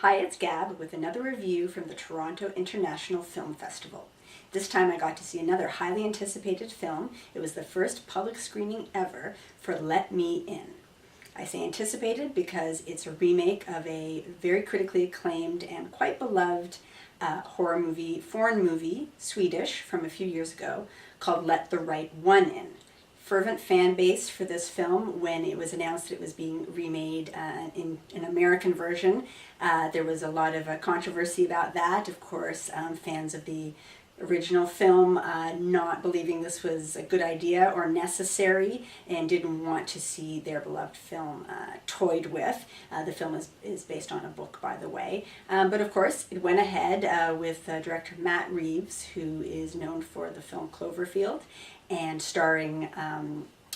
Hi, it's Gab with another review from the Toronto International Film Festival. This time I got to see another highly anticipated film. It was the first public screening ever for Let Me In. I say anticipated because it's a remake of a very critically acclaimed and quite beloved horror movie, foreign movie, Swedish, from a few years ago, called Let the Right One In. Fervent fan base for this film. When it was announced it was being remade in an American version, there was a lot of controversy about that. Of course, fans of the original film not believing this was a good idea or necessary and didn't want to see their beloved film toyed with. The film is based on a book, by the way. But of course, it went ahead with director Matt Reeves, who is known for the film Cloverfield, and starring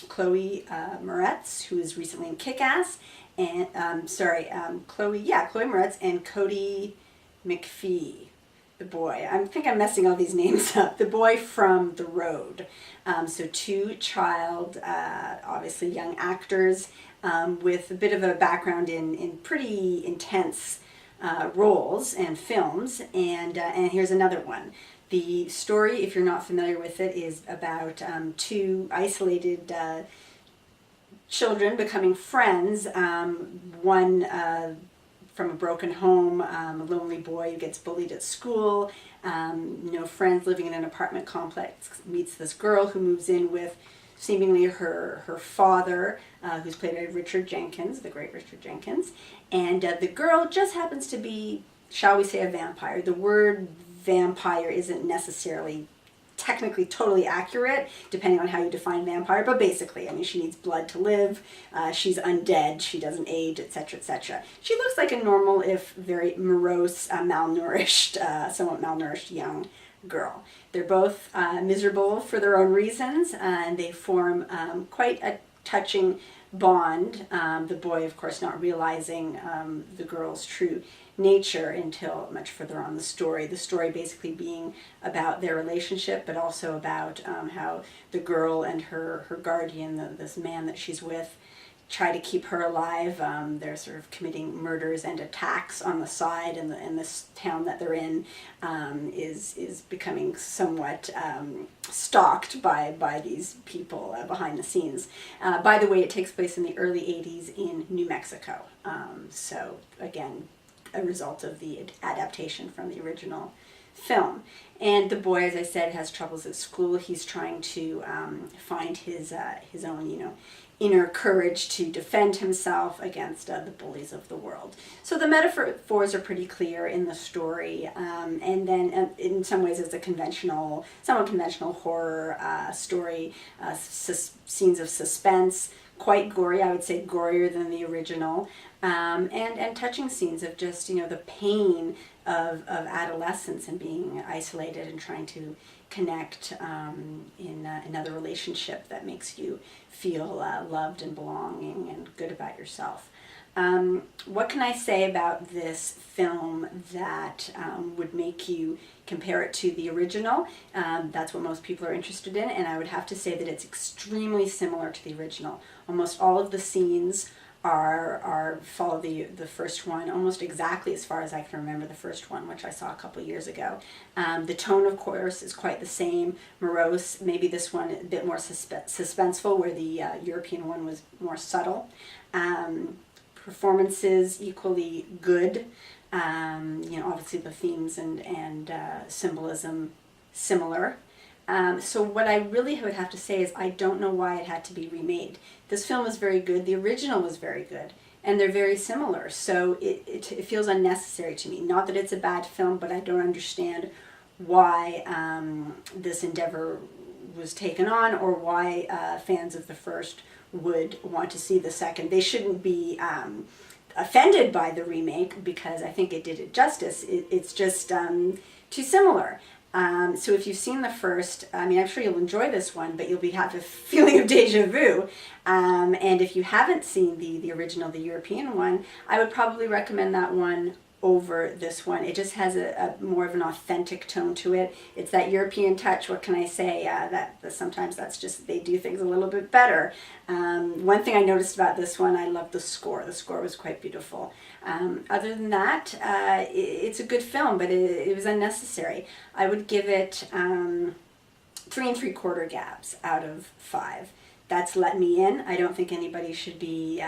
Chloe Moretz, who is recently in Kick-Ass, and Chloe Moretz and Cody McPhee. The boy. I think I'm messing all these names up. The boy from The Road. So two child, obviously young actors with a bit of a background in pretty intense roles and films. And here's another one. The story, if you're not familiar with it, is about two isolated children becoming friends. One from a broken home, a lonely boy who gets bullied at school, no friends, living in an apartment complex, meets this girl who moves in with seemingly her father, who's played by Richard Jenkins, the great Richard Jenkins. And the girl just happens to be, shall we say, a vampire. The word vampire isn't necessarily technically totally accurate, depending on how you define vampire, but basically, I mean, she needs blood to live, she's undead, she doesn't age, etc., etc. She looks like a normal, if very morose, malnourished, somewhat malnourished young girl. They're both miserable for their own reasons, and they form quite a touching bond. The boy, of course, not realizing the girl's true nature until much further on the story. The story basically being about their relationship, but also about how the girl and her guardian, this man that she's with, try to keep her alive. They're sort of committing murders and attacks on the side, and this town that they're in is becoming somewhat stalked by these people behind the scenes. By the way, it takes place in the early 80s in New Mexico. So again, a result of the adaptation from the original film. And the boy, as I said, has troubles at school. He's trying to find his own, inner courage to defend himself against the bullies of the world. So the metaphors are pretty clear in the story, and then in some ways it's a somewhat conventional horror story, scenes of suspense, quite gory, I would say gorier than the original, and touching scenes of just, the pain of adolescence and being isolated and trying to connect in another relationship that makes you feel loved and belonging and good about yourself. What can I say about this film that would make you compare it to the original? That's what most people are interested in, and I would have to say that it's extremely similar to the original. Almost all of the scenes follow the first one almost exactly as far as I can remember the first one, which I saw a couple years ago. The tone, of course, is quite the same, morose. Maybe this one a bit more suspenseful, where the European one was more subtle. Performances equally good. Obviously the themes and symbolism similar. So what I really would have to say is I don't know why it had to be remade. This film was very good. The original was very good. And they're very similar. So it feels unnecessary to me. Not that it's a bad film, but I don't understand why this endeavor was taken on, or why fans of the first would want to see the second. They shouldn't be offended by the remake, because I think it did it justice. It's just too similar. So if you've seen the first, I'm sure you'll enjoy this one, but you'll have a feeling of deja vu. And if you haven't seen the original, the European one, I would probably recommend that one over this one. It just has a more of an authentic tone to it. It's that European touch. What can I say? That sometimes that's just, they do things a little bit better. One thing I noticed about this one, I love the score. The score was quite beautiful. Other than that, it's a good film, but it was unnecessary. I would give it 3 3/4 gabs out of 5. That's Let Me In. I don't think anybody should be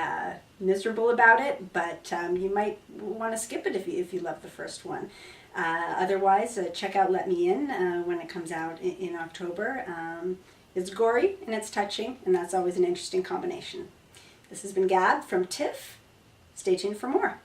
miserable about it, but you might want to skip it if you love the first one. Otherwise, check out Let Me In when it comes out in October. It's gory and it's touching, and that's always an interesting combination. This has been Gab from TIFF. Stay tuned for more.